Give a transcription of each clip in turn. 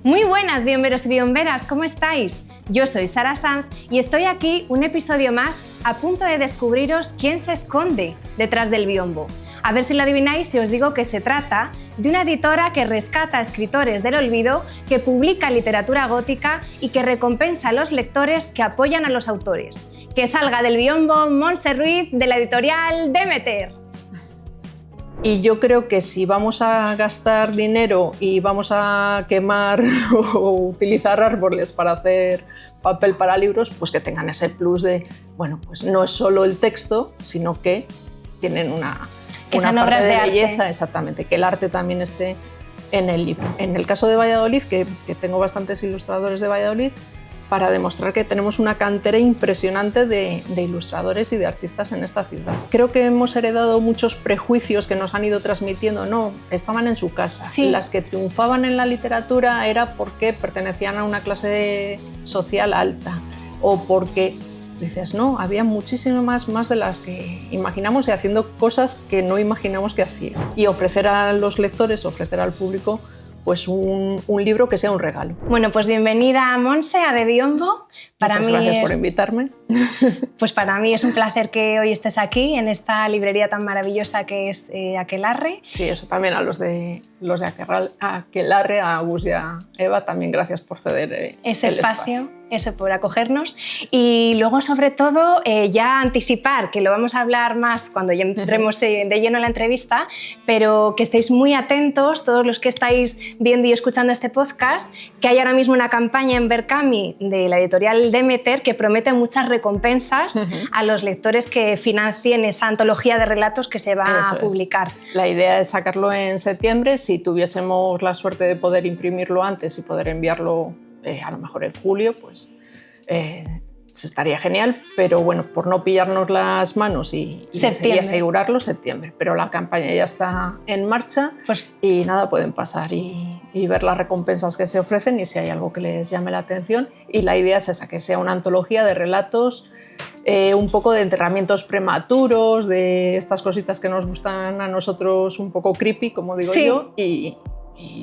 Muy buenas, biomberos y biomberas, ¿cómo estáis? Yo soy Sara Sanz y estoy aquí un episodio más a punto de descubriros quién se esconde detrás del biombo. A ver si lo adivináis si os digo que se trata de una editora que rescata a escritores del olvido, que publica literatura gótica y que recompensa a los lectores que apoyan a los autores. Que salga del biombo Montse Ruiz de la editorial Demeter. Y yo creo que si vamos a gastar dinero y vamos a quemar o utilizar árboles para hacer papel para libros, pues que tengan ese plus de, bueno, pues no es solo el texto, sino que tienen una parte de belleza, exactamente, que el arte también esté en el libro. En el caso de Valladolid, que tengo bastantes ilustradores de Valladolid, para demostrar que tenemos una cantera impresionante de ilustradores y de artistas en esta ciudad. Creo que hemos heredado muchos prejuicios que nos han ido transmitiendo. No, estaban en su casa. Sí. Las que triunfaban en la literatura era porque pertenecían a una clase social alta o porque, dices, no, había muchísimas más de las que imaginamos y haciendo cosas que no imaginamos que hacían. Y ofrecer a los lectores, ofrecer al público, pues un libro que sea un regalo. Bueno, pues bienvenida Montse a De Biombo. Muchas gracias por invitarme. Pues para mí es un placer que hoy estés aquí en esta librería tan maravillosa que es Aquelarre. Sí, eso también a los de Aquelarre, a Agus y a Eva, también gracias por ceder este espacio. Eso, por acogernos. Y luego, sobre todo, ya anticipar, que lo vamos a hablar más cuando ya entremos de lleno en la entrevista, pero que estéis muy atentos, todos los que estáis viendo y escuchando este podcast, que hay ahora mismo una campaña en Berkami de la editorial Demeter que promete muchas recompensas a los lectores que financien esa antología de relatos que se va a publicar. La idea es sacarlo en septiembre. Si tuviésemos la suerte de poder imprimirlo antes y poder enviarlo a lo mejor en julio, pues se estaría genial, pero bueno, por no pillarnos las manos y asegurarlo, septiembre. Pero la campaña ya está en marcha, pues, y nada, pueden pasar y ver las recompensas que se ofrecen y si hay algo que les llame la atención. Y la idea es esa, que sea una antología de relatos, un poco de enterramientos prematuros, de estas cositas que nos gustan a nosotros, un poco creepy, como digo yo, y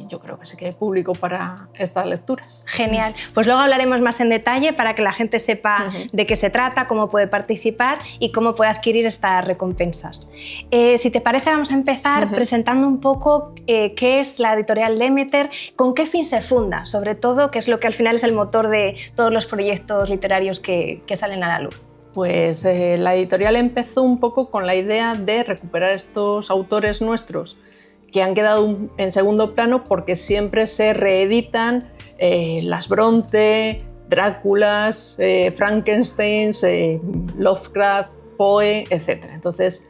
yo creo que sí que hay público para estas lecturas. Genial. Pues luego hablaremos más en detalle para que la gente sepa de qué se trata, cómo puede participar y cómo puede adquirir estas recompensas. Si te parece, vamos a empezar presentando un poco qué es la editorial Demeter, con qué fin se funda, sobre todo, qué es lo que al final es el motor de todos los proyectos literarios que salen a la luz. Pues la editorial empezó un poco con la idea de recuperar estos autores nuestros que han quedado en segundo plano porque siempre se reeditan las Bronte, Dráculas, Frankensteins, Lovecraft, Poe, etc. Entonces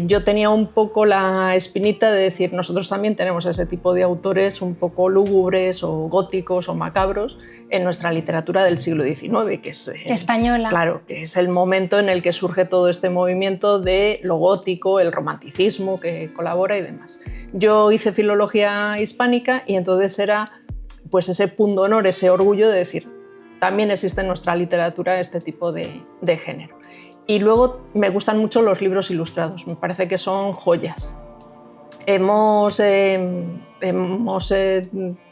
yo tenía un poco la espinita de decir, nosotros también tenemos ese tipo de autores un poco lúgubres o góticos o macabros en nuestra literatura del siglo XIX, que es española. Claro, que es el momento en el que surge todo este movimiento de lo gótico, el romanticismo que colabora y demás. Yo hice filología hispánica y entonces era pues ese pundonor, ese orgullo de decir, también existe en nuestra literatura este tipo de género. Y luego me gustan mucho los libros ilustrados, me parece que son joyas. Hemos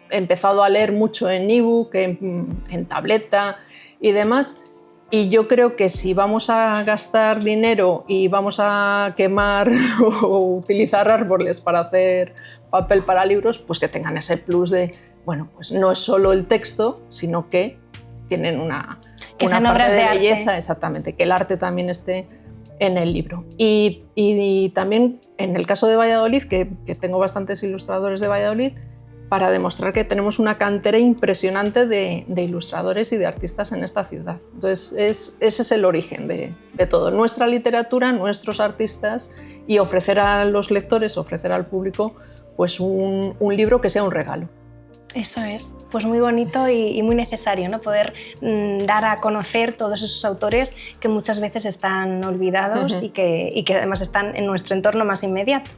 empezado a leer mucho en ebook, en tableta y demás, y yo creo que si vamos a gastar dinero y vamos a quemar o utilizar árboles para hacer papel para libros, pues que tengan ese plus de, bueno, pues no es solo el texto, sino que tienen una parte de belleza, exactamente, que el arte también esté en el libro. Y también en el caso de Valladolid, que tengo bastantes ilustradores de Valladolid, para demostrar que tenemos una cantera impresionante de ilustradores y de artistas en esta ciudad. Entonces ese es el origen de todo, nuestra literatura, nuestros artistas, y ofrecer a los lectores, ofrecer al público, pues un libro que sea un regalo. Eso es, pues muy bonito y muy necesario, ¿no? Poder dar a conocer todos esos autores que muchas veces están olvidados y que además están en nuestro entorno más inmediato.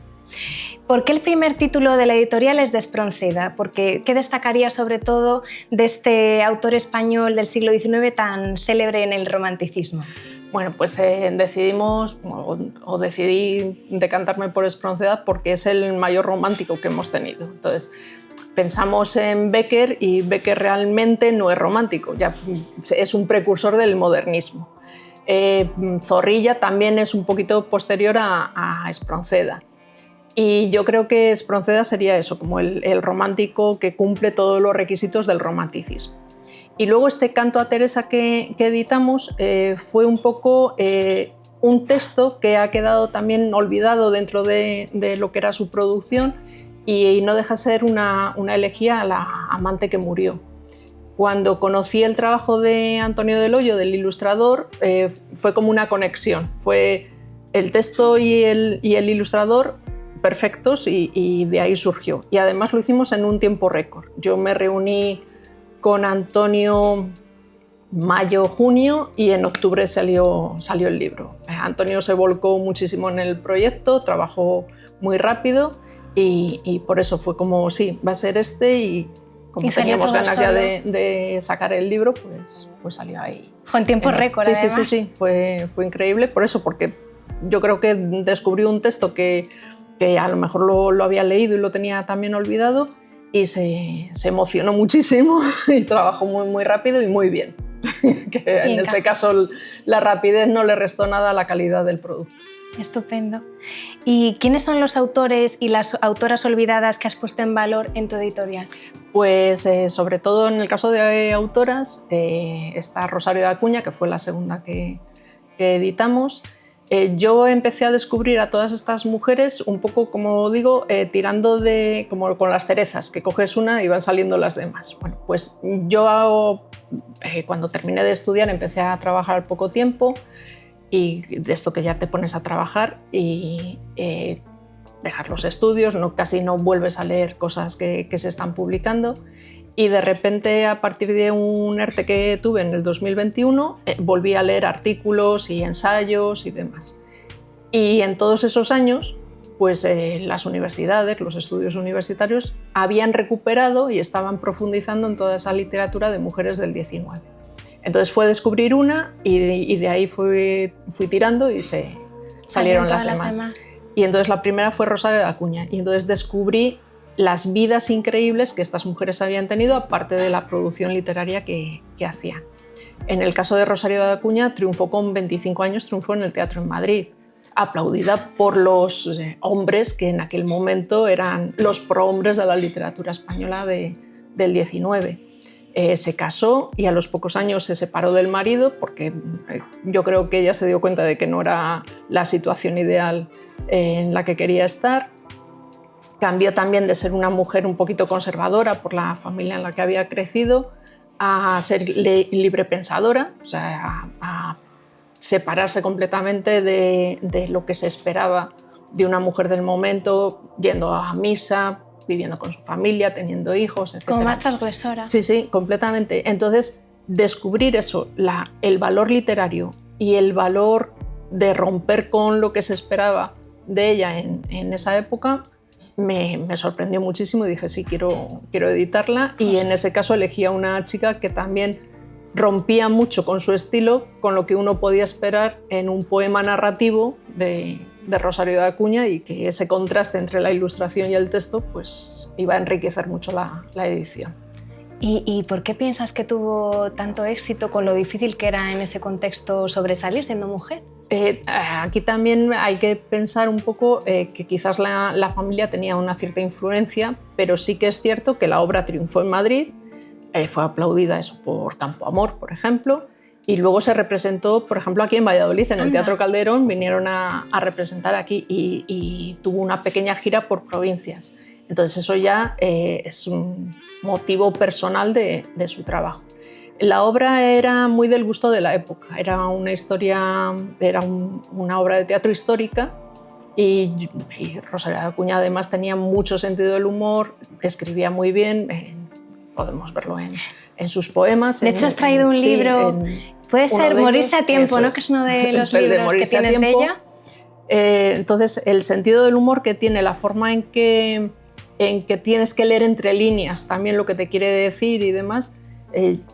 ¿Por qué el primer título de la editorial es Despronceda? ¿Qué destacaría sobre todo de este autor español del siglo XIX tan célebre en el romanticismo? Bueno, pues decidí decantarme por Espronceda porque es el mayor romántico que hemos tenido. Entonces, pensamos en Becker y Becker realmente no es romántico, ya es un precursor del modernismo. Zorrilla también es un poquito posterior a Espronceda. Y yo creo que Espronceda sería eso, como el romántico que cumple todos los requisitos del romanticismo. Y luego este Canto a Teresa que editamos fue un poco un texto que ha quedado también olvidado dentro de lo que era su producción y no deja de ser una elegía a la amante que murió. Cuando conocí el trabajo de Antonio del Hoyo, del ilustrador, fue como una conexión. Fue el texto y el ilustrador perfectos y de ahí surgió. Y además lo hicimos en un tiempo récord. Yo me reuní con Antonio mayo, junio y en octubre salió el libro. Antonio se volcó muchísimo en el proyecto, trabajó muy rápido y por eso fue como, sí, va a ser este y como teníamos ganas ya de sacar el libro, pues salió ahí. En tiempo récord, además. Sí, fue increíble por eso, porque yo creo que descubrí un texto que a lo mejor lo había leído y lo tenía también olvidado y se emocionó muchísimo y trabajó muy rápido y muy bien. Que en este caso la rapidez no le restó nada a la calidad del producto. Estupendo. ¿Y quiénes son los autores y las autoras olvidadas que has puesto en valor en tu editorial? Pues sobre todo en el caso de autoras está Rosario de Acuña, que fue la segunda que editamos. Yo empecé a descubrir a todas estas mujeres un poco, como digo, tirando como con las cerezas, que coges una y van saliendo las demás. Bueno, pues yo cuando terminé de estudiar empecé a trabajar al poco tiempo y de esto que ya te pones a trabajar y dejar los estudios, casi no vuelves a leer cosas que se están publicando. Y de repente, a partir de un ERTE que tuve en el 2021, volví a leer artículos y ensayos y demás. Y en todos esos años, pues las universidades, los estudios universitarios, habían recuperado y estaban profundizando en toda esa literatura de mujeres del 19. Entonces fue descubrir una y de ahí fui tirando y salieron las demás. Y entonces la primera fue Rosario de Acuña. Y entonces descubrí las vidas increíbles que estas mujeres habían tenido, aparte de la producción literaria que hacían. En el caso de Rosario de Acuña, triunfó con 25 años, triunfó en el teatro en Madrid, aplaudida por los hombres que en aquel momento eran los prohombres de la literatura española del 19. Se casó y a los pocos años se separó del marido porque yo creo que ella se dio cuenta de que no era la situación ideal en la que quería estar. Cambió también de ser una mujer un poquito conservadora por la familia en la que había crecido a ser librepensadora, o sea, a separarse completamente de lo que se esperaba de una mujer del momento, yendo a misa, viviendo con su familia, teniendo hijos, etc. Como más transgresora. Sí, completamente. Entonces, descubrir eso, el valor literario y el valor de romper con lo que se esperaba de ella en esa época, me sorprendió muchísimo y dije, sí, quiero editarla. Y en ese caso elegí a una chica que también rompía mucho con su estilo, con lo que uno podía esperar en un poema narrativo de Rosario de Acuña, y que ese contraste entre la ilustración y el texto pues iba a enriquecer mucho la edición. ¿Y por qué piensas que tuvo tanto éxito con lo difícil que era en ese contexto sobresalir siendo mujer? Aquí también hay que pensar un poco que quizás la familia tenía una cierta influencia, pero sí que es cierto que la obra triunfó en Madrid, fue aplaudida eso por Campo Amor, por ejemplo, y luego se representó, por ejemplo, aquí en Valladolid, en el Teatro Calderón, vinieron a representar aquí y tuvo una pequeña gira por provincias. Entonces eso ya es un motivo personal de su trabajo. La obra era muy del gusto de la época, era una historia, era una obra de teatro histórica y Rosario de Acuña además tenía mucho sentido del humor, escribía muy bien, podemos verlo en sus poemas. De hecho has traído un libro, puede ser Morirse a tiempo, ¿no? Que es uno de los libros que tienes de ella. Entonces el sentido del humor que tiene, la forma en que tienes que leer entre líneas también lo que te quiere decir y demás,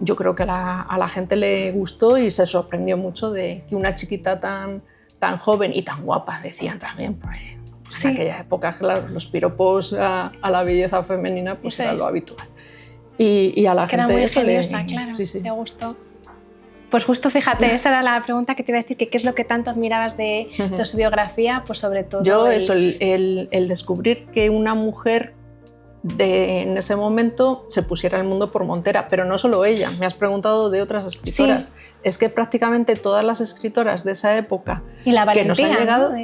yo creo que a la gente le gustó y se sorprendió mucho de que una chiquita tan joven y tan guapa, decían también, Sí. En aquella época, claro, los piropos a la belleza femenina pues era lo habitual. Y a la que gente era muy eso ingeniosa, claro, sí. le gustó. Pues justo, fíjate, esa era la pregunta que te iba a decir, que qué es lo que tanto admirabas de su biografía, pues sobre todo... Yo el descubrir que una mujer en ese momento se pusiera el mundo por montera, pero no solo ella, me has preguntado de otras escritoras. Sí. Es que prácticamente todas las escritoras de esa época y la valentía, que nos han llegado, ¿no?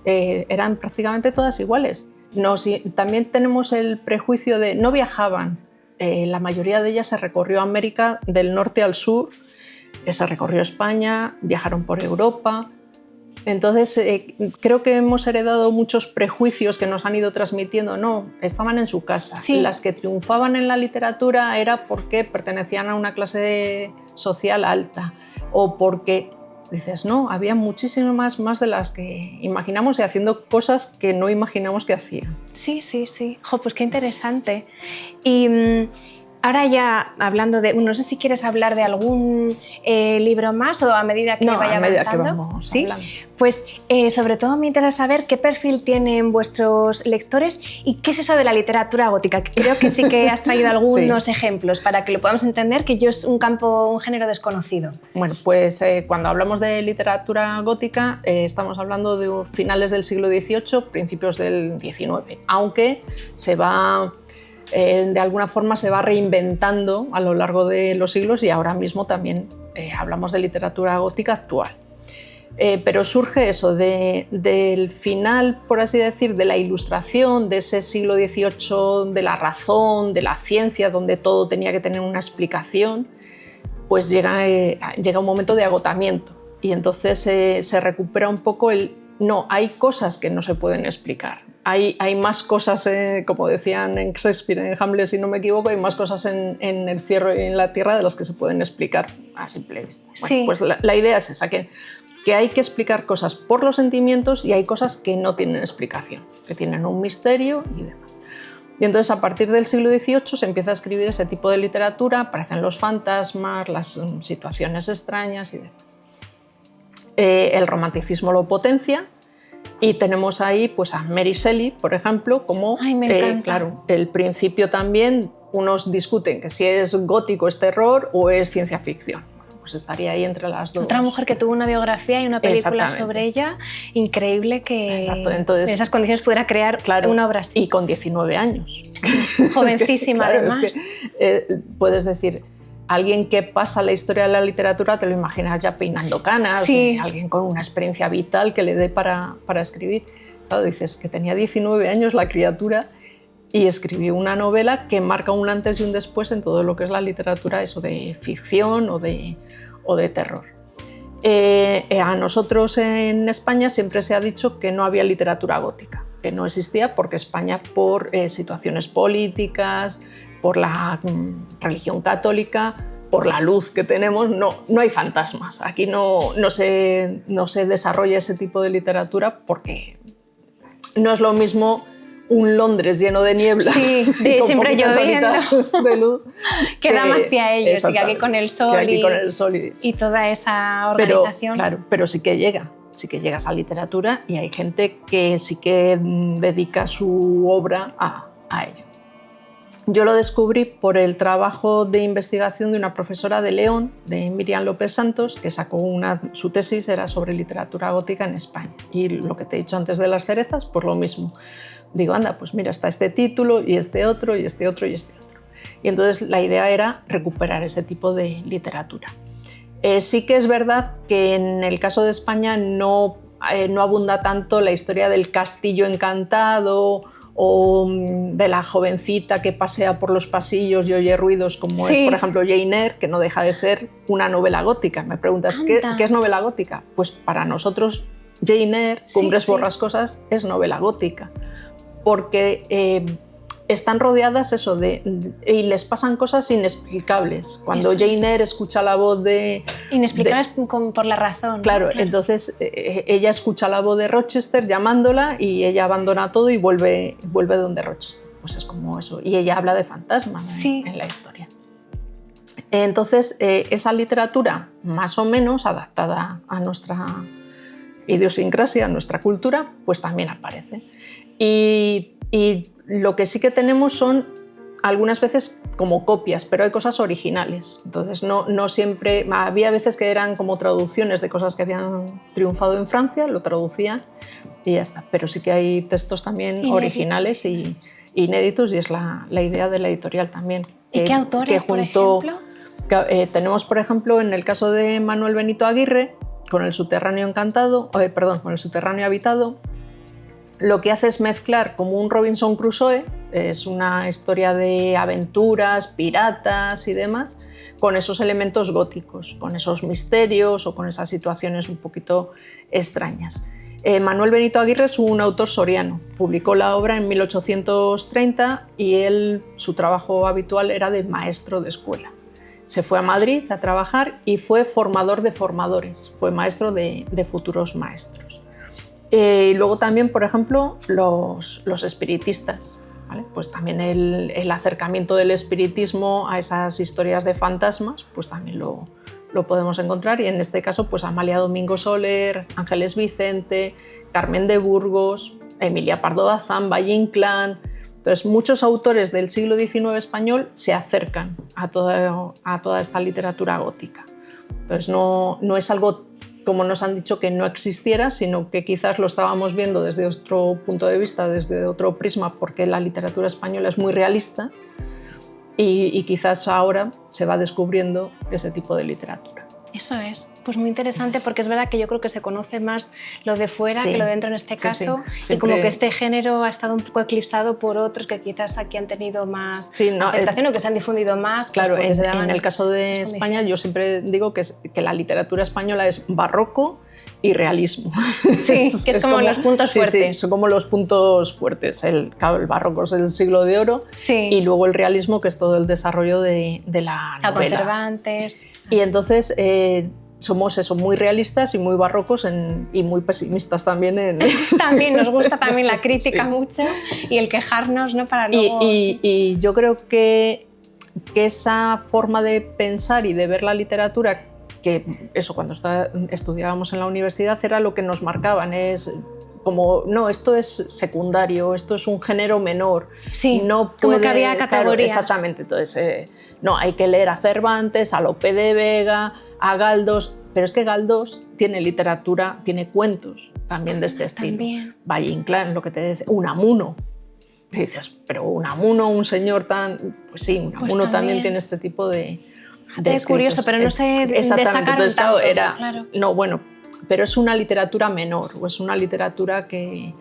Eran prácticamente todas iguales. También tenemos el prejuicio de no viajaban. La mayoría de ellas se recorrió América del norte al sur, se recorrió España, viajaron por Europa. Entonces, creo que hemos heredado muchos prejuicios que nos han ido transmitiendo. No, estaban en su casa. Sí. Las que triunfaban en la literatura era porque pertenecían a una clase social alta o porque, dices, no, había muchísimas más de las que imaginamos y haciendo cosas que no imaginamos que hacían. Sí. Jo, pues qué interesante. Y... ahora ya hablando de... No sé si quieres hablar de algún libro más o a medida que vaya avanzando. A medida que vamos ¿Sí? hablando. Pues sobre todo me interesa saber qué perfil tienen vuestros lectores y qué es eso de la literatura gótica, que creo que sí que has traído algunos ejemplos para que lo podamos entender, que yo es un género desconocido. Bueno, pues cuando hablamos de literatura gótica estamos hablando de finales del siglo XVIII, principios del XIX, aunque se va... de alguna forma se va reinventando a lo largo de los siglos y ahora mismo también hablamos de literatura gótica actual. Pero surge eso del final, por así decir, de la Ilustración, de ese siglo XVIII, de la razón, de la ciencia, donde todo tenía que tener una explicación, pues llega un momento de agotamiento y entonces se recupera un poco no, hay cosas que no se pueden explicar. Hay más cosas, como decían en Shakespeare, en Hamlet, si no me equivoco, hay más cosas en el cielo y en la tierra de las que se pueden explicar a simple vista. Bueno, sí. Pues la idea es esa, que hay que explicar cosas por los sentimientos y hay cosas que no tienen explicación, que tienen un misterio y demás. Y entonces a partir del siglo XVIII se empieza a escribir ese tipo de literatura, aparecen los fantasmas, las situaciones extrañas y demás. El romanticismo lo potencia. Y tenemos ahí pues, a Mary Shelley, por ejemplo, como claro, el principio también. Unos discuten que si es gótico es terror o es ciencia ficción. Bueno, pues estaría ahí entre las dos. Otra mujer que tuvo una biografía y una película sobre ella, increíble que Entonces, en esas condiciones pudiera crear una obra así. Y con 19 años. Sí, jovencísima además. Es que, puedes decir... Alguien que pasa la historia de la literatura te lo imaginas ya peinando canas, sí. Alguien con una experiencia vital que le dé para escribir. Claro, dices que tenía 19 años la criatura y escribió una novela que marca un antes y un después en todo lo que es la literatura, eso de ficción o de terror. A nosotros en España siempre se ha dicho que no había literatura gótica, que no existía porque España, por situaciones políticas, por la religión católica, por la luz que tenemos, no hay fantasmas. Aquí no se desarrolla ese tipo de literatura porque no es lo mismo un Londres lleno de niebla y con siempre lloviendo de luz que da más pie a ellos y que aquí con el sol, y toda esa organización. Pero sí que llega esa literatura y hay gente que sí que dedica su obra a ello. Yo lo descubrí por el trabajo de investigación de una profesora de León, de Miriam López Santos, que sacó su tesis era sobre literatura gótica en España. Y lo que te he dicho antes de las cerezas, pues lo mismo. Digo, anda, pues mira, está este título y este otro y este otro y este otro. Y entonces la idea era recuperar ese tipo de literatura. Sí que es verdad que en el caso de España no abunda tanto la historia del castillo encantado o de la jovencita que pasea por los pasillos y oye ruidos, como es, por ejemplo, Jane Eyre, que no deja de ser una novela gótica. Me preguntas, ¿qué es novela gótica? Pues para nosotros Jane Eyre, Cumbres Borrascosas, es novela gótica, porque están rodeadas y les pasan cosas inexplicables. Cuando Jane Eyre escucha la voz de... Inexplicables por la razón. Claro, entonces ella escucha la voz de Rochester llamándola y ella abandona todo y vuelve donde Rochester. Pues es como eso. Y ella habla de fantasmas en la historia. Entonces, esa literatura, más o menos adaptada a nuestra idiosincrasia, nuestra cultura, pues también aparece. Y lo que sí que tenemos son algunas veces como copias, pero hay cosas originales. Entonces no siempre, había veces que eran como traducciones de cosas que habían triunfado en Francia, lo traducían y ya está. Pero sí que hay textos también originales y inéditos, y es la idea de la editorial también. ¿Y qué autores, por ejemplo? Tenemos, por ejemplo, en el caso de Manuel Benito Aguirre, con El subterráneo con El subterráneo habitado, lo que hace es mezclar como un Robinson Crusoe, es una historia de aventuras, piratas y demás, con esos elementos góticos, con esos misterios o con esas situaciones un poquito extrañas. Manuel Benito Aguirre es un autor soriano, publicó la obra en 1830 y su trabajo habitual era de maestro de escuela. Se fue a Madrid a trabajar y fue formador de formadores, fue maestro de futuros maestros. Y luego también, por ejemplo, los espiritistas, ¿vale? Pues también el acercamiento del espiritismo a esas historias de fantasmas, pues también lo podemos encontrar, y en este caso pues Amalia Domingo Soler, Ángeles Vicente, Carmen de Burgos, Emilia Pardo Bazán, Valle Inclán. Entonces muchos autores del siglo XIX español se acercan a toda esta literatura gótica. Entonces no es algo, como nos han dicho, que no existiera, sino que quizás lo estábamos viendo desde otro punto de vista, desde otro prisma, porque la literatura española es muy realista. Y quizás ahora se va descubriendo ese tipo de literatura. Eso es, pues muy interesante, porque es verdad que yo creo que se conoce más lo de fuera que lo de dentro en este caso, sí. Y como que este género ha estado un poco eclipsado por otros que quizás aquí han tenido más aceptación o que se han difundido más. Claro, pues en el caso de España yo siempre digo que la literatura española es barroco y realismo. Sí, que es como los puntos fuertes. Sí, son como los puntos fuertes. El barroco es el siglo de oro, y luego el realismo, que es todo el desarrollo de la novela. Cervantes. Y entonces somos eso, muy realistas y muy barrocos y muy pesimistas también. También nos gusta también la crítica mucho y el quejarnos, ¿no? Para luego... y yo creo que esa forma de pensar y de ver la literatura, que eso cuando estudiábamos en la universidad era lo que nos marcaban, es como, no, esto es secundario, esto es un género menor. Sí, no puede, como que había categorías. Claro, exactamente, entonces no, hay que leer a Cervantes, a Lope de Vega, a Galdós, pero es que Galdós tiene literatura, tiene cuentos también de este estilo. También. Valle Inclán, lo que te dice, Unamuno. Y dices, pero Unamuno, un señor tan... Pues sí, Unamuno pues también tiene este tipo de es curioso, pero no se destacaron tanto. Claro. No, bueno, pero es una literatura menor, o es una literatura que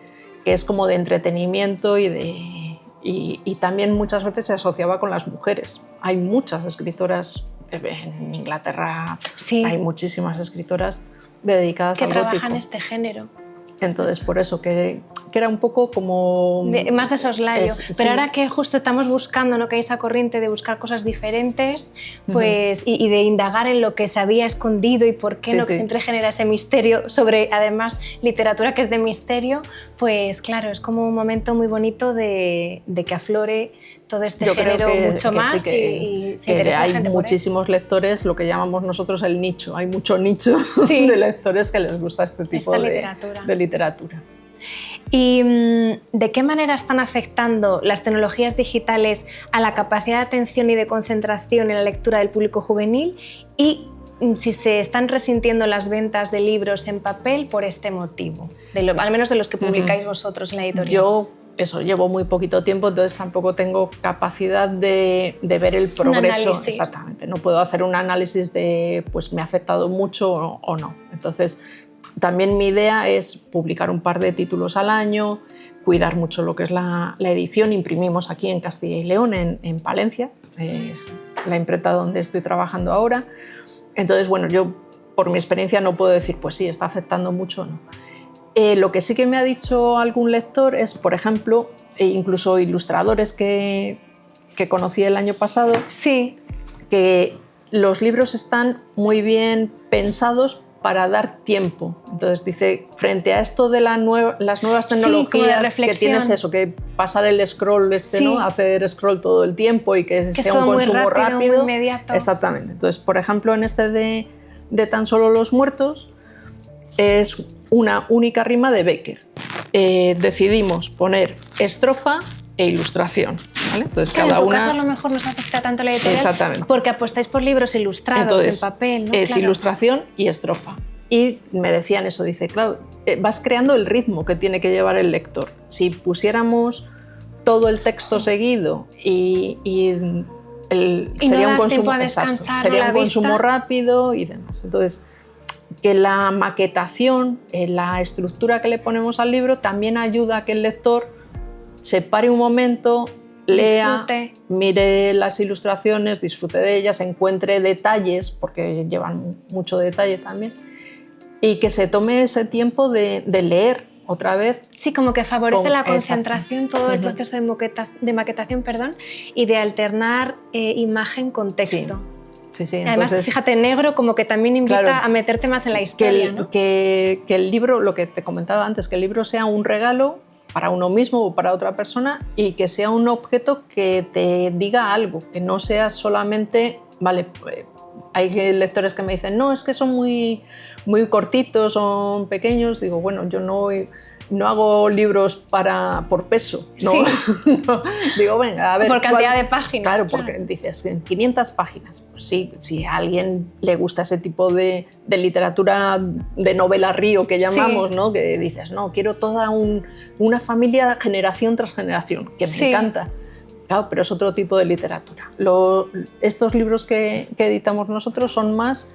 es como de entretenimiento y también muchas veces se asociaba con las mujeres. Hay muchas escritoras, en Inglaterra hay muchísimas escritoras dedicadas al gótico. Que trabajan este género. Entonces, por eso que era un poco como... más de soslayo. Pero ahora que justo estamos buscando, ¿no? Que hay esa corriente de buscar cosas diferentes, pues, y de indagar en lo que se había escondido y por qué no, que siempre genera ese misterio sobre, además, literatura que es de misterio, pues claro, es como un momento muy bonito de que aflore todo este género mucho más. Sí, que hay muchísimos lectores, lo que llamamos nosotros el nicho. Hay mucho nicho de lectores que les gusta este tipo de literatura. ¿Y de qué manera están afectando las tecnologías digitales a la capacidad de atención y de concentración en la lectura del público juvenil? Y si se están resintiendo las ventas de libros en papel por este motivo, al menos de los que publicáis vosotros en la editorial. Yo llevo muy poquito tiempo, entonces tampoco tengo capacidad de ver el progreso. Exactamente, no puedo hacer un análisis de pues me ha afectado mucho o no. Entonces también mi idea es publicar un par de títulos al año, cuidar mucho lo que es la edición. Imprimimos aquí en Castilla y León, en Palencia, es la imprenta donde estoy trabajando ahora. Entonces, bueno, yo por mi experiencia no puedo decir, pues sí, está afectando mucho o no. Lo que sí que me ha dicho algún lector es, por ejemplo, incluso ilustradores que conocí el año pasado, que los libros están muy bien pensados para dar tiempo. Entonces dice, frente a esto de las nuevas tecnologías, que tienes eso, que pasar el scroll, ¿no? Hacer scroll todo el tiempo y que sea un consumo rápido. Muy inmediato. Exactamente. Entonces, por ejemplo, en este de Tan solo los muertos, es una única rima de Bécquer. Decidimos poner estrofa e ilustración, ¿vale? Entonces, claro, cada en tu una... caso a lo mejor no se afecta tanto la editorial. Exactamente. Porque apostáis por libros ilustrados. Entonces, en papel, ¿no? Es claro. ilustración y estrofa. Y me decían eso, dice, claro, vas creando el ritmo que tiene que llevar el lector. Si pusiéramos todo el texto seguido y sería un consumo, exacto, sería un consumo rápido y demás. Entonces, que la maquetación, la estructura que le ponemos al libro también ayuda a que el lector se pare un momento, lea, mire las ilustraciones, disfrute de ellas, encuentre detalles, porque llevan mucho detalle también, y que se tome ese tiempo de leer otra vez. Sí, como que favorece la concentración, todo el proceso de maquetación, y de alternar imagen con texto. Sí, sí. Además, entonces, fíjate, negro como que también invita a meterte más en la historia. Que el libro, lo que te comentaba antes, que el libro sea un regalo para uno mismo o para otra persona y que sea un objeto que te diga algo, que no sea solamente, vale, hay lectores que me dicen, no, es que son muy cortitos, son pequeños. Digo, bueno, yo no hago libros por peso, ¿no? Sí. No. Digo, venga, a ver. Por cantidad de páginas. Claro, porque dices, en 500 páginas. Pues sí, si a alguien le gusta ese tipo de literatura, de novela río que llamamos, ¿no? Que dices, no, quiero toda una familia generación tras generación, que me encanta. Claro, pero es otro tipo de literatura. Estos libros que editamos nosotros son más,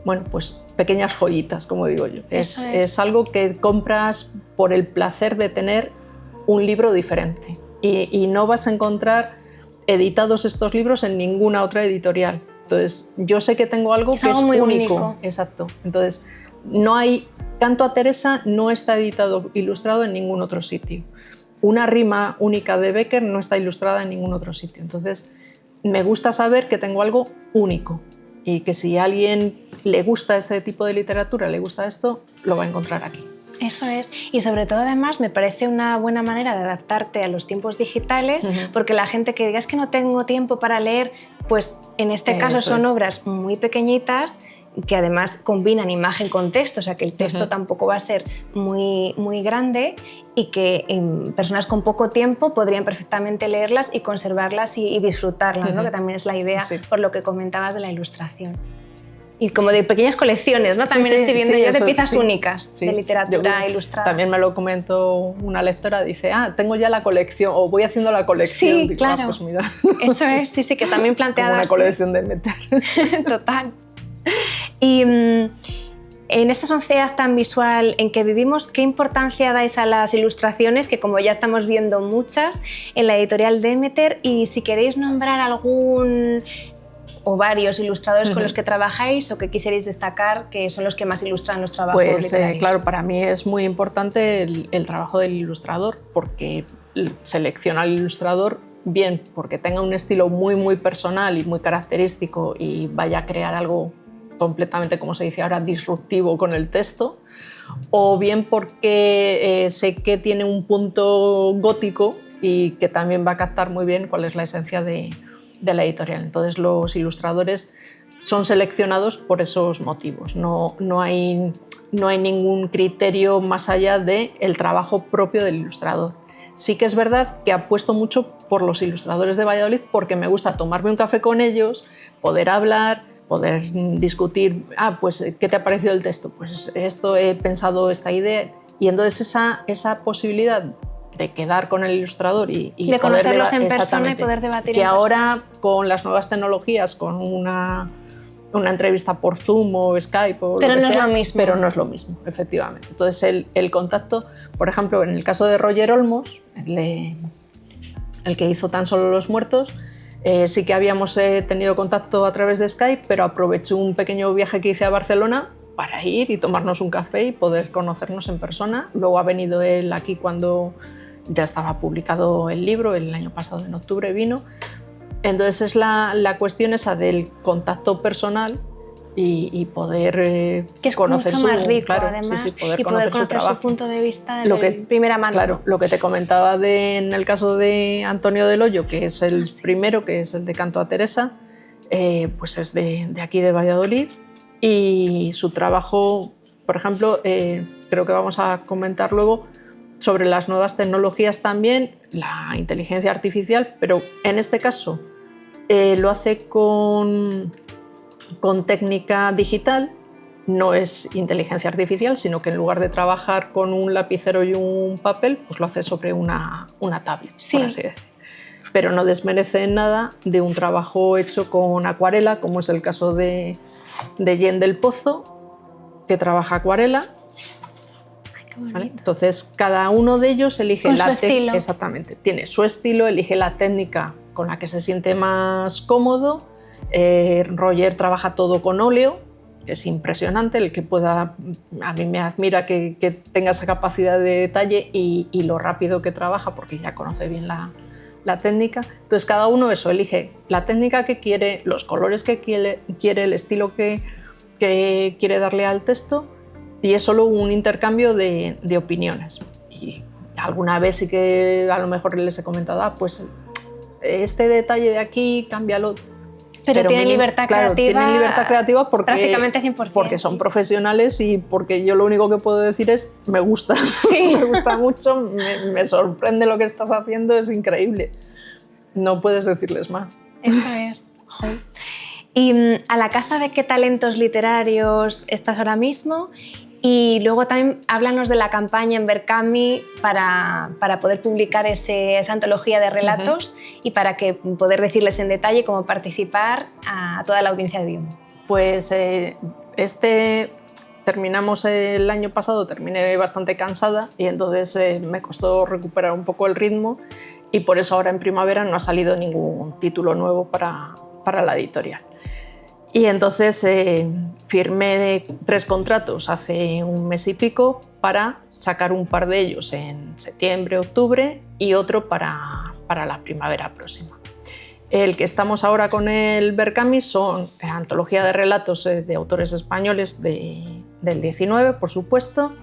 bueno, pues pequeñas joyitas, como digo yo. Es algo que compras por el placer de tener un libro diferente. Y no vas a encontrar editados estos libros en ninguna otra editorial. Entonces, yo sé que tengo algo que es muy único. Exacto. Entonces, no hay... Canto a Teresa no está editado, ilustrado en ningún otro sitio. Una rima única de Bécquer no está ilustrada en ningún otro sitio. Entonces, me gusta saber que tengo algo único y que si a alguien le gusta ese tipo de literatura, le gusta esto, lo va a encontrar aquí. Eso es. Y sobre todo, además, me parece una buena manera de adaptarte a los tiempos digitales, porque la gente que diga es que no tengo tiempo para leer, pues en este caso son obras muy pequeñitas que además combinan imagen con texto, o sea que el texto tampoco va a ser muy grande y que personas con poco tiempo podrían perfectamente leerlas y conservarlas y disfrutarlas, ¿no? Que también es la idea, por lo que comentabas de la ilustración. Y como de pequeñas colecciones, ¿no? También estoy viendo yo de piezas únicas de literatura ilustrada. También me lo comentó una lectora, dice, tengo ya la colección, o voy haciendo la colección. Sí, digo, claro. Pues mira. Eso es, sí, que también planteada como una colección de meter. Total. Y en esta sociedad tan visual en que vivimos, ¿qué importancia dais a las ilustraciones? Que como ya estamos viendo muchas en la editorial Demeter, y si queréis nombrar algún o varios ilustradores con los que trabajáis o que quisierais destacar, que son los que más ilustran los trabajos literarios. Claro, para mí es muy importante el trabajo del ilustrador, porque selecciona al ilustrador bien porque tenga un estilo muy personal y muy característico y vaya a crear algo completamente, como se dice ahora, disruptivo con el texto, o bien porque sé que tiene un punto gótico y que también va a captar muy bien cuál es la esencia de la editorial. Entonces los ilustradores son seleccionados por esos motivos. No hay ningún criterio más allá del trabajo propio del ilustrador. Sí que es verdad que apuesto mucho por los ilustradores de Valladolid porque me gusta tomarme un café con ellos, poder hablar, poder discutir, pues ¿qué te ha parecido el texto? Pues esto, he pensado esta idea. Y entonces esa posibilidad de quedar con el ilustrador y de conocerlos en persona y poder debatir que ahora con las nuevas tecnologías, con una entrevista por Zoom o Skype o pero lo que no sea, es lo mismo. Pero no es lo mismo, efectivamente. Entonces el contacto, por ejemplo, en el caso de Roger Olmos, el que hizo Tan solo los muertos, sí que habíamos tenido contacto a través de Skype, pero aproveché un pequeño viaje que hice a Barcelona para ir y tomarnos un café y poder conocernos en persona. Luego ha venido él aquí cuando ya estaba publicado el libro, el año pasado en octubre vino. Entonces es la cuestión esa del contacto personal y poder que es conocer mucho más rico, claro, además, poder conocer su punto de vista desde primera mano. Claro, lo que te comentaba en el caso de Antonio del Hoyo, que es el primero, que es el de Canto a Teresa, pues es de aquí de Valladolid, y su trabajo, por ejemplo, creo que vamos a comentar luego sobre las nuevas tecnologías también, la inteligencia artificial, pero en este caso lo hace con técnica digital. No es inteligencia artificial, sino que en lugar de trabajar con un lapicero y un papel, pues lo hace sobre una tablet, sí, por así decir. Pero no desmerece en nada de un trabajo hecho con acuarela, como es el caso de Jen del Pozo, que trabaja acuarela. ¿Vale? Entonces, cada uno de ellos elige con su estilo. Exactamente, tiene su estilo, elige la técnica con la que se siente más cómodo. Roger trabaja todo con óleo, que es impresionante, el que pueda, a mí me admira que tenga esa capacidad de detalle y lo rápido que trabaja, porque ya conoce bien la técnica. Entonces, cada uno eso elige la técnica que quiere, los colores que quiere, el estilo que quiere darle al texto, y es solo un intercambio de opiniones. Y alguna vez sí que a lo mejor les he comentado, pues este detalle de aquí, cámbialo. Pero tienen libertad creativa. Tienen libertad creativa porque, prácticamente 100%. Porque son profesionales y porque yo lo único que puedo decir es me gusta. Sí. Me gusta mucho, me sorprende lo que estás haciendo, es increíble. No puedes decirles más. Eso es. Y a la caza de qué talentos literarios estás ahora mismo. Y luego también háblanos de la campaña en Berkami para poder publicar esa antología de relatos y para poder decirles en detalle cómo participar a toda la audiencia de Biombo. Pues terminamos el año pasado, terminé bastante cansada y entonces me costó recuperar un poco el ritmo y por eso ahora en primavera no ha salido ningún título nuevo para la editorial. Y entonces firmé 3 contratos hace un mes y pico para sacar un par de ellos en septiembre, octubre y otro para la primavera próxima. El que estamos ahora con el Berkami son antología de relatos de autores españoles del 19, por supuesto,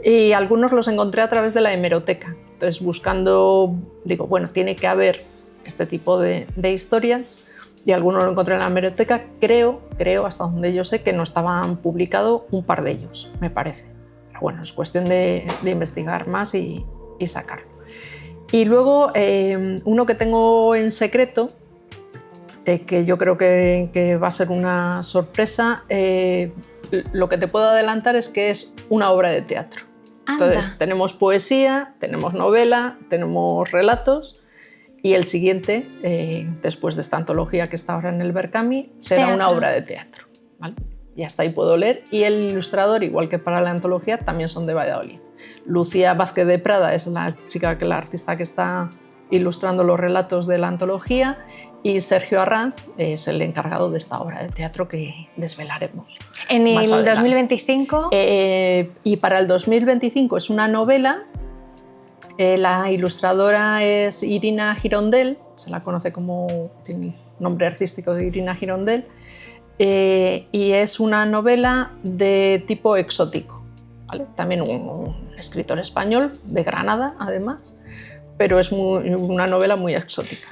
y algunos los encontré a través de la hemeroteca. Entonces, buscando, digo, bueno, tiene que haber este tipo de historias. Y algunos lo encontré en la hemeroteca, creo, hasta donde yo sé, que no estaban publicados un par de ellos, me parece. Pero bueno, es cuestión de investigar más y sacarlo. Y luego uno que tengo en secreto, que yo creo que va a ser una sorpresa, lo que te puedo adelantar es que es una obra de teatro. Anda. Entonces tenemos poesía, tenemos novela, tenemos relatos. Y el siguiente, después de esta antología que está ahora en el Berkami, será una obra de teatro, ¿vale? Y hasta ahí puedo leer. Y el ilustrador, igual que para la antología, también son de Valladolid. Lucía Vázquez de Prada es la artista que está ilustrando los relatos de la antología, y Sergio Arranz es el encargado de esta obra de teatro que desvelaremos. ¿En el 2025? Y para el 2025 es una novela. La ilustradora es Irina Girondel, se la conoce tiene el nombre artístico de Irina Girondel, y es una novela de tipo exótico, ¿vale? También un escritor español, de Granada además, pero es una novela muy exótica.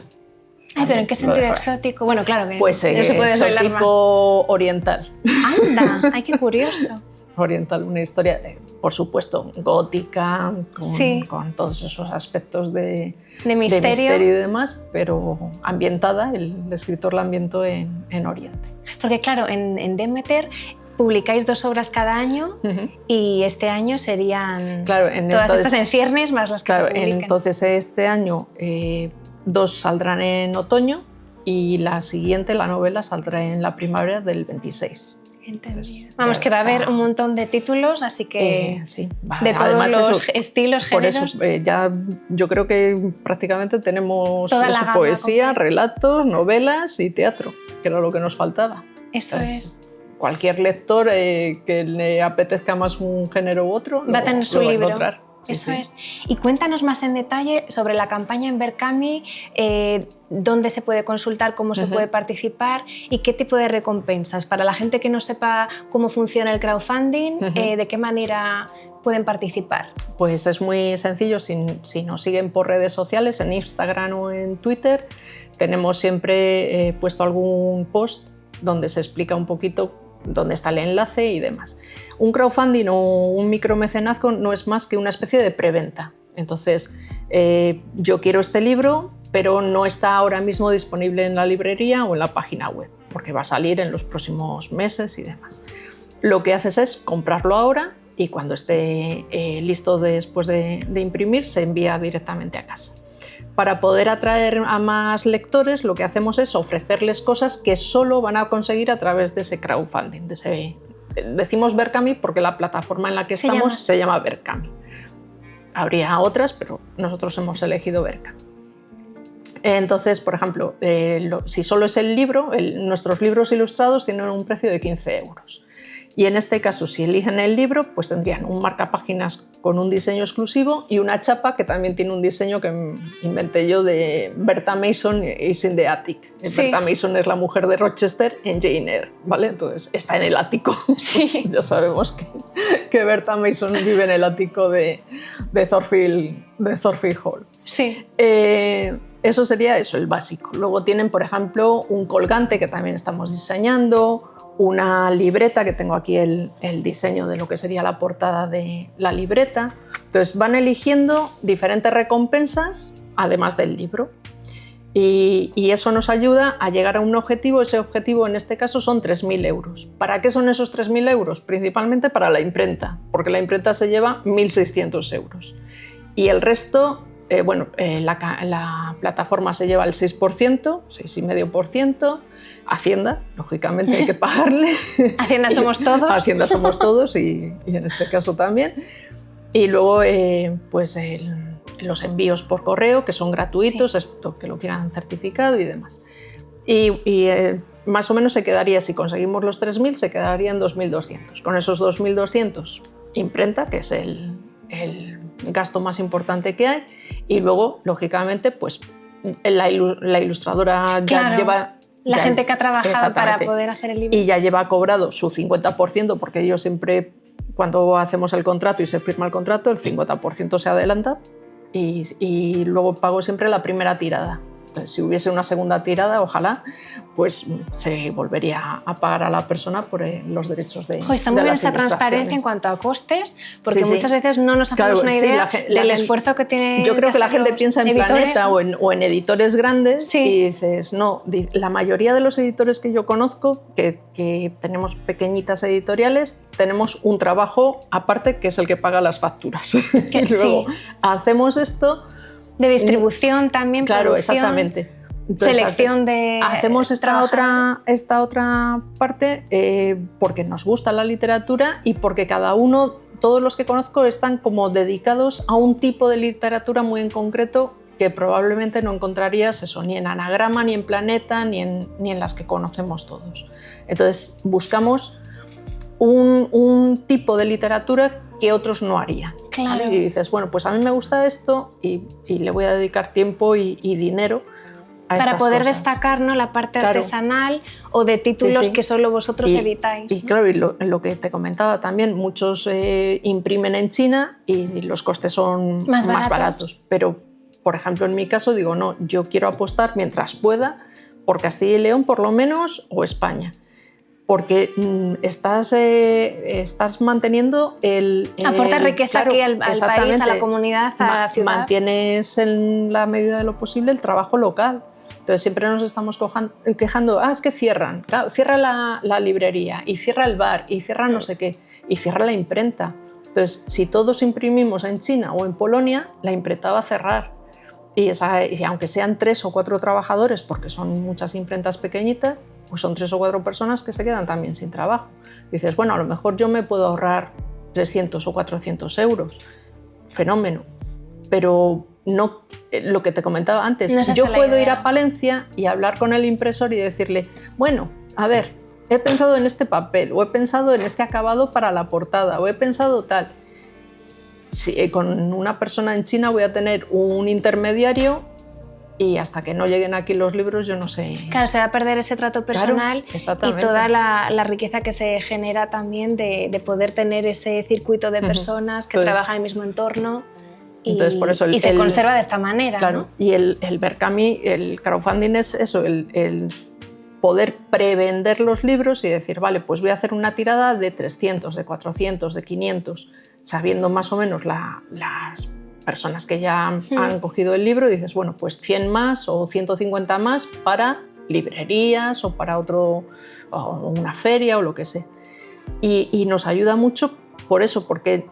Ay, ¿pero en qué sentido exótico? Bueno, claro que pues, no se puede desvelar más. Exótico oriental. ¡Anda! ¡Ay, qué curioso! Oriental, una historia, por supuesto, gótica, con todos esos aspectos de misterio y demás, pero ambientada, el escritor la ambientó en Oriente. Porque claro, en Demeter publicáis 2 obras cada año y este año serían todas estas en ciernes más las que se publican. Entonces este año 2 saldrán en otoño y la siguiente, la novela, saldrá en la primavera del 26. Entendido. Vamos, que va a haber un montón de títulos, así que sí, de todos además los estilos, géneros. Por eso ya yo creo que prácticamente tenemos toda poesía, completa. Relatos, novelas y teatro, que era lo que nos faltaba. Eso es. Cualquier lector que le apetezca más un género u otro va a tener su libro. Encontrar. Sí, Eso es. Y cuéntanos más en detalle sobre la campaña en Berkami, dónde se puede consultar, cómo se puede participar y qué tipo de recompensas. Para la gente que no sepa cómo funciona el crowdfunding, ¿de qué manera pueden participar? Pues es muy sencillo, si nos siguen por redes sociales, en Instagram o en Twitter, tenemos siempre puesto algún post donde se explica un poquito dónde está el enlace y demás. Un crowdfunding o un micromecenazgo no es más que una especie de preventa. Entonces, yo quiero este libro, pero no está ahora mismo disponible en la librería o en la página web, porque va a salir en los próximos meses y demás. Lo que haces es comprarlo ahora y cuando esté listo después de imprimir, se envía directamente a casa. Para poder atraer a más lectores, lo que hacemos es ofrecerles cosas que solo van a conseguir a través de ese crowdfunding. Decimos Berkami porque la plataforma en la que estamos se llama Berkami. Habría otras, pero nosotros hemos elegido Berkami. Entonces, por ejemplo, si solo es el libro, nuestros libros ilustrados tienen un precio de 15 euros. Y en este caso, si eligen el libro, pues tendrían un marcapáginas con un diseño exclusivo y una chapa que también tiene un diseño que inventé yo de Bertha Mason is in the attic. Sí. Bertha Mason es la mujer de Rochester en Jane Eyre, ¿vale? Entonces está en el ático. Sí. Pues ya sabemos que Bertha Mason vive en el ático de Thornfield Hall. Sí. Eso sería el básico. Luego tienen, por ejemplo, un colgante que también estamos diseñando, una libreta, que tengo aquí el diseño de lo que sería la portada de la libreta. Entonces van eligiendo diferentes recompensas, además del libro. Y eso nos ayuda a llegar a un objetivo. Ese objetivo en este caso son 3.000 euros. ¿Para qué son esos 3.000 euros? Principalmente para la imprenta, porque la imprenta se lleva 1.600 euros. Y el resto, la plataforma se lleva el 6%, 6,5%. Hacienda, lógicamente hay que pagarle. Hacienda somos todos. Hacienda somos todos y en este caso también. Y luego los envíos por correo, que son gratuitos, sí. Esto que lo quieran certificado y demás. Y más o menos se quedaría, si conseguimos los 3.000, se quedaría en 2.200. Con esos 2.200, imprenta, que es el gasto más importante que hay. Y luego, lógicamente, pues la ilustradora ya lleva... La gente que ha trabajado para poder hacer el libro. Y ya lleva cobrado su 50%, porque yo siempre, cuando hacemos el contrato y se firma el contrato, el 50% se adelanta y luego pago siempre la primera tirada. Entonces, si hubiese una segunda tirada, ojalá, pues se volvería a pagar a la persona por los derechos de Está muy bien esta transparencia en cuanto a costes, porque muchas veces no nos hacemos una idea del esfuerzo que tiene. Yo creo que la gente piensa en editores, Planeta, ¿no? o en editores grandes, y dices, no, la mayoría de los editores que yo conozco, que tenemos pequeñitas editoriales, tenemos un trabajo aparte que es el que paga las facturas. Y luego hacemos esto... De distribución también, claro, producción, exactamente. Entonces, selección de... Hacemos esta otra parte porque nos gusta la literatura y porque cada uno, todos los que conozco, están como dedicados a un tipo de literatura muy en concreto que probablemente no encontrarías eso, ni en Anagrama, ni en Planeta, ni en las que conocemos todos. Entonces buscamos un tipo de literatura que otros no harían. Claro. ¿Vale? Y dices, bueno, pues a mí me gusta esto y le voy a dedicar tiempo y dinero a para estas poder cosas. destacar, ¿no?, la parte artesanal o de títulos que solo vosotros editáis. Y claro, y lo que te comentaba también, muchos imprimen en China y los costes son más baratos. Pero, por ejemplo, en mi caso digo, no, yo quiero apostar mientras pueda por Castilla y León por lo menos o España. Porque estás manteniendo aportas riqueza aquí al país, a la comunidad, a la ciudad. Mantienes en la medida de lo posible el trabajo local. Entonces siempre nos estamos quejando, es que cierran, claro, cierra la librería y cierra el bar y cierra no sé qué y cierra la imprenta. Entonces si todos imprimimos en China o en Polonia, la imprenta va a cerrar. Y aunque sean 3 o 4 trabajadores, porque son muchas imprentas pequeñitas, pues son 3 o 4 personas que se quedan también sin trabajo. Dices, bueno, a lo mejor yo me puedo ahorrar 300 o 400 euros. Fenómeno. Pero no, lo que te comentaba antes, no yo puedo ir a Palencia y hablar con el impresor y decirle, bueno, a ver, he pensado en este papel, o he pensado en este acabado para la portada, o he pensado tal. Sí, con una persona en China voy a tener un intermediario y hasta que no lleguen aquí los libros yo no sé... Claro, se va a perder ese trato personal, claro, y toda la riqueza que se genera también de poder tener ese circuito de personas que trabajan en el mismo entorno y por eso se conserva de esta manera. Claro, ¿no? y el Berkami, el crowdfunding es eso, poder prevender los libros y decir, vale, pues voy a hacer una tirada de 300, de 400, de 500, sabiendo más o menos las personas que ya han cogido el libro, y dices, bueno, pues 100 más o 150 más para librerías o para o una feria o lo que sea. Y nos ayuda mucho por eso, porque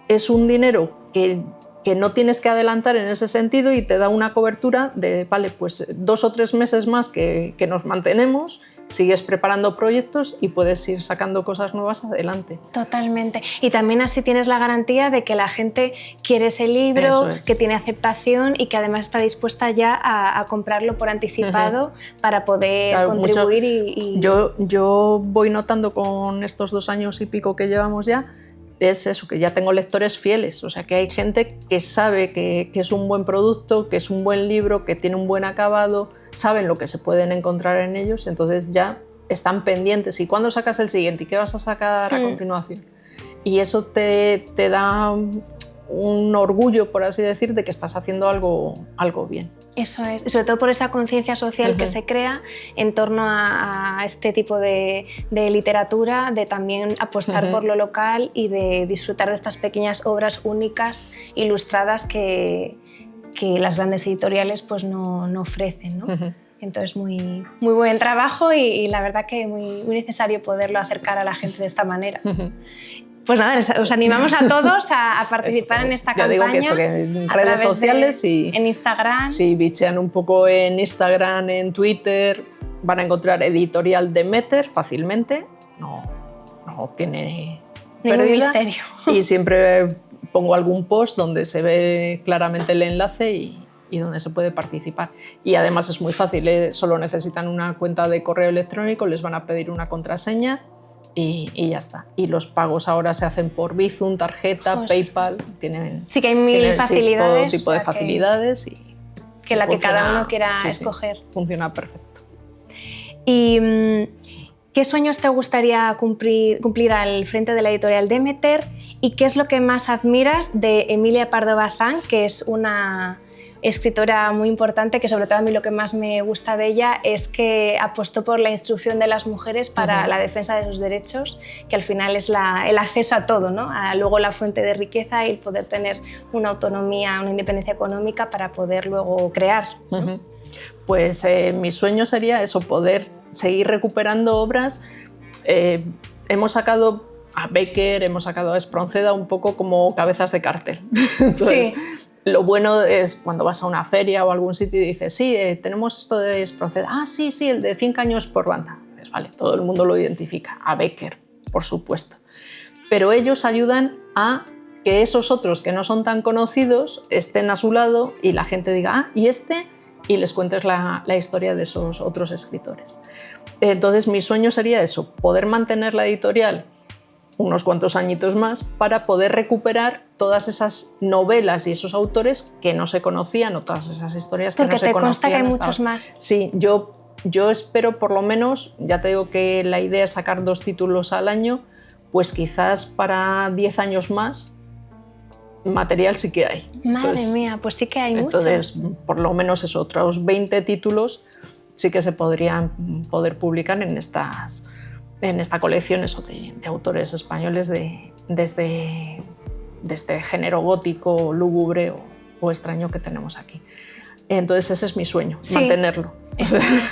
es un dinero que no tienes que adelantar en ese sentido y te da una cobertura de, vale, pues 2 o 3 meses más que nos mantenemos, sigues preparando proyectos y puedes ir sacando cosas nuevas adelante. Totalmente. Y también así tienes la garantía de que la gente quiere ese libro, que tiene aceptación y que además está dispuesta ya a comprarlo por anticipado para poder contribuir. Yo voy notando con estos 2 años y pico que llevamos ya, es eso, que ya tengo lectores fieles, o sea que hay gente que sabe que es un buen producto, que es un buen libro, que tiene un buen acabado, saben lo que se pueden encontrar en ellos, entonces ya están pendientes. ¿Y cuándo sacas el siguiente? ¿Y qué vas a sacar a continuación? Y eso te da un orgullo, por así decir, de que estás haciendo algo bien. Eso es, y sobre todo por esa conciencia social que se crea en torno a este tipo de literatura, de también apostar por lo local y de disfrutar de estas pequeñas obras únicas, ilustradas que las grandes editoriales pues no ofrecen, ¿no? Entonces, muy buen trabajo y la verdad que muy necesario poderlo acercar a la gente de esta manera. Pues nada, os animamos a todos a participar en esta campaña. Ya digo que eso, que en redes sociales en Instagram. Si bichean un poco en Instagram, en Twitter, van a encontrar Editorial Demeter fácilmente. No tiene ningún misterio. Y siempre pongo algún post donde se ve claramente el enlace y donde se puede participar. Y además es muy fácil, solo necesitan una cuenta de correo electrónico, les van a pedir una contraseña y ya está. Y los pagos ahora se hacen por Bizum, tarjeta, PayPal. Sí que hay mil facilidades. Todo tipo de facilidades. Que la que cada uno quiera escoger. Funciona perfecto. ¿Y qué sueños te gustaría cumplir al frente de la editorial Demeter? ¿Y qué es lo que más admiras de Emilia Pardo Bazán, que es una escritora muy importante, que sobre todo a mí lo que más me gusta de ella es que apostó por la instrucción de las mujeres para la defensa de sus derechos, que al final es el acceso a todo, ¿no? Luego la fuente de riqueza y el poder tener una autonomía, una independencia económica para poder luego crear, ¿no? Pues mi sueño sería eso, poder seguir recuperando obras. Hemos sacado a Becker, hemos sacado a Espronceda un poco como cabezas de cartel. Entonces, lo bueno es cuando vas a una feria o a algún sitio y dices, sí, tenemos esto de Espronceda. Ah, sí, el de 100 caños por banda. Entonces, vale, todo el mundo lo identifica. A Becker, por supuesto. Pero ellos ayudan a que esos otros que no son tan conocidos estén a su lado y la gente diga, ah, ¿y este? Y les cuentes la historia de esos otros escritores. Entonces, mi sueño sería eso, poder mantener la editorial unos cuantos añitos más para poder recuperar todas esas novelas y esos autores que no se conocían, o todas esas historias que no se conocían. Porque te consta que hay muchos más. Sí, yo espero por lo menos, ya te digo que la idea es sacar 2 títulos al año, pues quizás para 10 años más material sí que hay. Madre mía, pues sí que hay muchos. Entonces, por lo menos eso, otros 20 títulos sí que se podrían poder publicar en esta colección de autores españoles de este género gótico, lúgubre o extraño que tenemos aquí. Entonces ese es mi sueño, mantenerlo.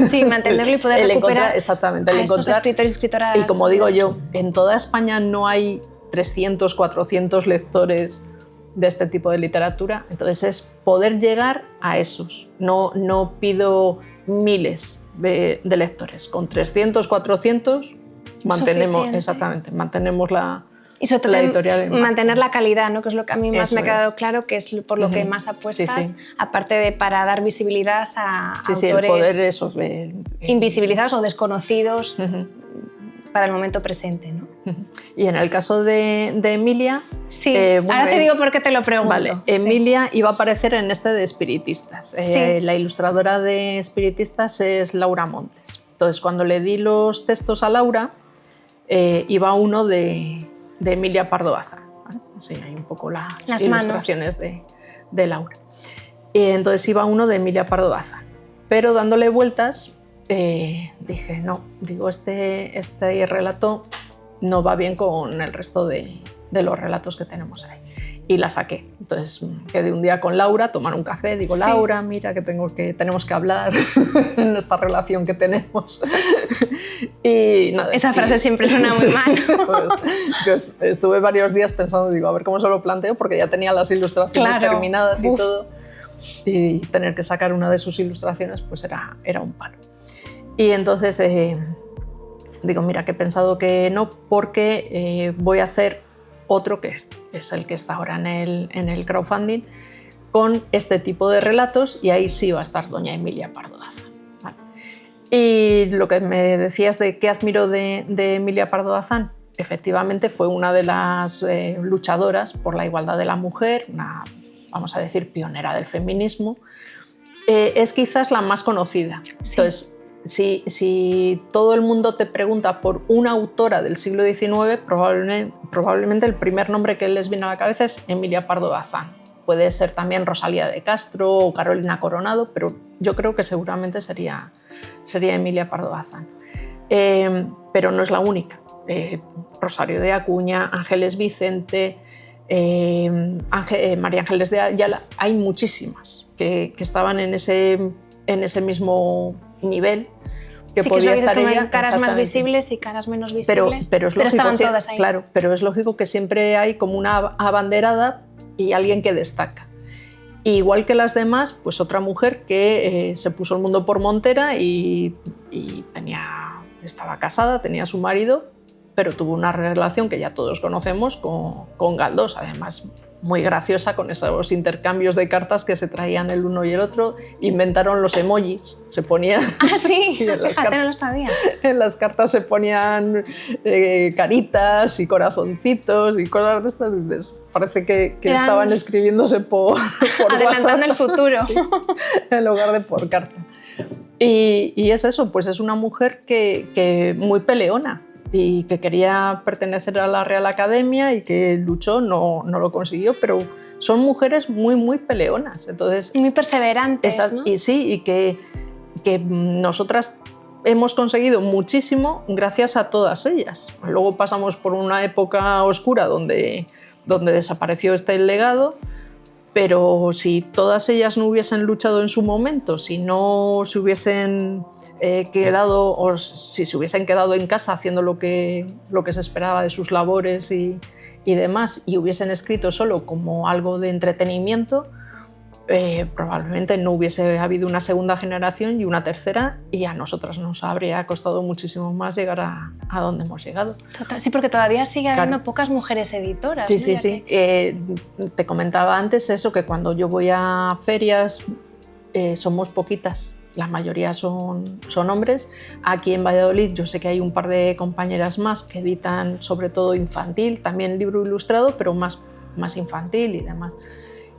Sí, mantenerlo y poder recuperar exactamente, esos escritores y escritoras. Y como digo yo, en toda España no hay 300, 400 lectores de este tipo de literatura, entonces es poder llegar a esos. No pido miles de lectores, con 300, 400 mantenemos la editorial. Mantener la calidad, ¿no? Que es lo que a mí más me ha quedado claro, que es por lo que más apuestas, aparte de para dar visibilidad a autores el poder invisibilizados o desconocidos para el momento presente, ¿no? Y en el caso de Emilia... Sí, ahora te digo por qué te lo pregunto. Vale, Emilia iba a aparecer en este de Espiritistas. La ilustradora de Espiritistas es Laura Montes. Entonces, cuando le di los textos a Laura, iba uno de Emilia Pardo Bazán. ¿Vale? Sí, hay un poco las ilustraciones de Laura. Entonces iba uno de Emilia Pardo Bazán. Pero dándole vueltas, dije, no, digo, este relato no va bien con el resto de los relatos que tenemos ahí. Y la saqué. Entonces quedé un día con Laura a tomar un café. Digo, sí. Laura, mira que tenemos que hablar en esta relación que tenemos. Y nada, esa frase siempre suena muy mal. Entonces, yo estuve varios días pensando, digo, a ver cómo se lo planteo, porque ya tenía las ilustraciones terminadas y todo. Y tener que sacar una de sus ilustraciones pues era un palo. Y entonces digo, mira, que he pensado que no, porque voy a hacer otro que es el que está ahora en el crowdfunding, con este tipo de relatos, y ahí sí va a estar doña Emilia Pardo Bazán. ¿Vale? Y lo que me decías de qué admiro de Emilia Pardo Bazán, efectivamente fue una de las luchadoras por la igualdad de la mujer, una, vamos a decir, pionera del feminismo. Es quizás la más conocida. Sí. Entonces, si todo el mundo te pregunta por una autora del siglo XIX, probablemente el primer nombre que les viene a la cabeza es Emilia Pardo Bazán. Puede ser también Rosalía de Castro o Carolina Coronado, pero yo creo que seguramente sería Emilia Pardo Bazán. Pero no es la única. Rosario de Acuña, Ángeles Vicente, María Ángeles de Ayala, hay muchísimas que estaban en ese mismo nivel, que sí, podía estar ella. Caras más visibles y caras menos visibles, pero es lógico, estaban todas ahí. Claro, pero es lógico que siempre hay como una abanderada y alguien que destaca. Y igual que las demás, pues otra mujer que se puso el mundo por montera y estaba casada, tenía su marido, pero tuvo una relación que ya todos conocemos con Galdós, además muy graciosa, con esos intercambios de cartas que se traían el uno y el otro. Inventaron los emojis, se ponían... Ah, sí, sí, fíjate, no lo sabía. En las cartas se ponían caritas y corazoncitos y cosas de estas. Parece que estaban escribiéndose por adelantando WhatsApp, el futuro. Sí, en lugar de por carta. Y es eso, pues es una mujer que muy peleona, y que quería pertenecer a la Real Academia y que luchó, no lo consiguió, pero son mujeres muy, muy peleonas. Entonces, muy perseverantes, ¿no? Y sí, y que nosotras hemos conseguido muchísimo gracias a todas ellas. Luego pasamos por una época oscura donde desapareció este legado, pero si todas ellas no hubiesen luchado en su momento, si no se hubiesen quedado, o si se hubiesen quedado en casa haciendo lo que se esperaba de sus labores y demás, y hubiesen escrito solo como algo de entretenimiento, probablemente no hubiese habido una segunda generación y una tercera, y a nosotras nos habría costado muchísimo más llegar a donde hemos llegado. Total, sí, porque todavía sigue habiendo pocas mujeres editoras. Sí, ¿no? sí, sí. Te comentaba antes eso, que cuando yo voy a ferias somos poquitas. La mayoría son hombres. Aquí en Valladolid yo sé que hay un par de compañeras más que editan sobre todo infantil, también libro ilustrado, pero más infantil y demás.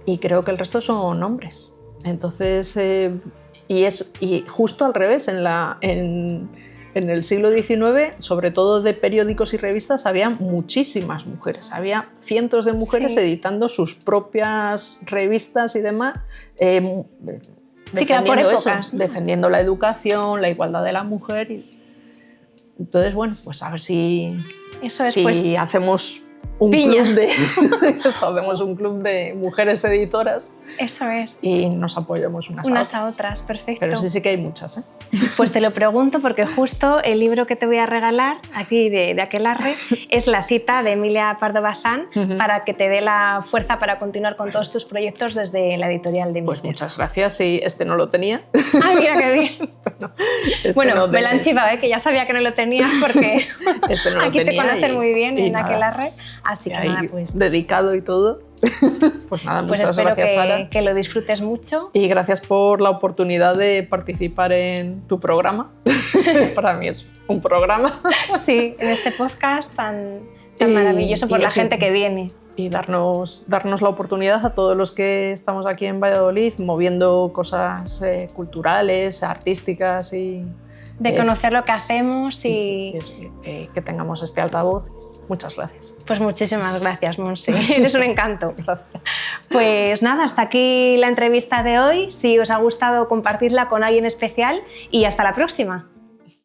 Y creo que el resto son hombres. Entonces, y justo al revés, en el siglo XIX, sobre todo de periódicos y revistas, había muchísimas mujeres. Había cientos de mujeres, sí, editando sus propias revistas y demás. Sí, que por épocas, ¿no? Defendiendo la educación, la igualdad de la mujer. Entonces, bueno, pues a ver si hacemos un club de mujeres editoras. Eso es. Y nos apoyamos unas a otras. Perfecto. Pero sí que hay muchas, ¿eh? Pues te lo pregunto porque justo el libro que te voy a regalar aquí de Aquelarre es La cita de Emilia Pardo Bazán, para que te dé la fuerza para continuar con todos tus proyectos desde la editorial de Mister. Pues muchas gracias, y este no lo tenía. ¡Ay, mira qué bien! Bueno, me la han chivado, que ya sabía que no lo tenías porque aquí te conocen muy bien en Aquelarre. Así que nada, pues... dedicado y todo. Pues nada, pues muchas gracias, Sara. Que lo disfrutes mucho. Y gracias por la oportunidad de participar en tu programa. Para mí es un programa. Sí, en este podcast tan maravilloso por la gente que viene. Y darnos la oportunidad a todos los que estamos aquí en Valladolid moviendo cosas culturales, artísticas y... de conocer lo que hacemos y que tengamos este altavoz. Muchas gracias. Pues muchísimas gracias, Montse. Eres un encanto. Gracias. Pues nada, hasta aquí la entrevista de hoy. Si os ha gustado, compartidla con alguien especial y hasta la próxima.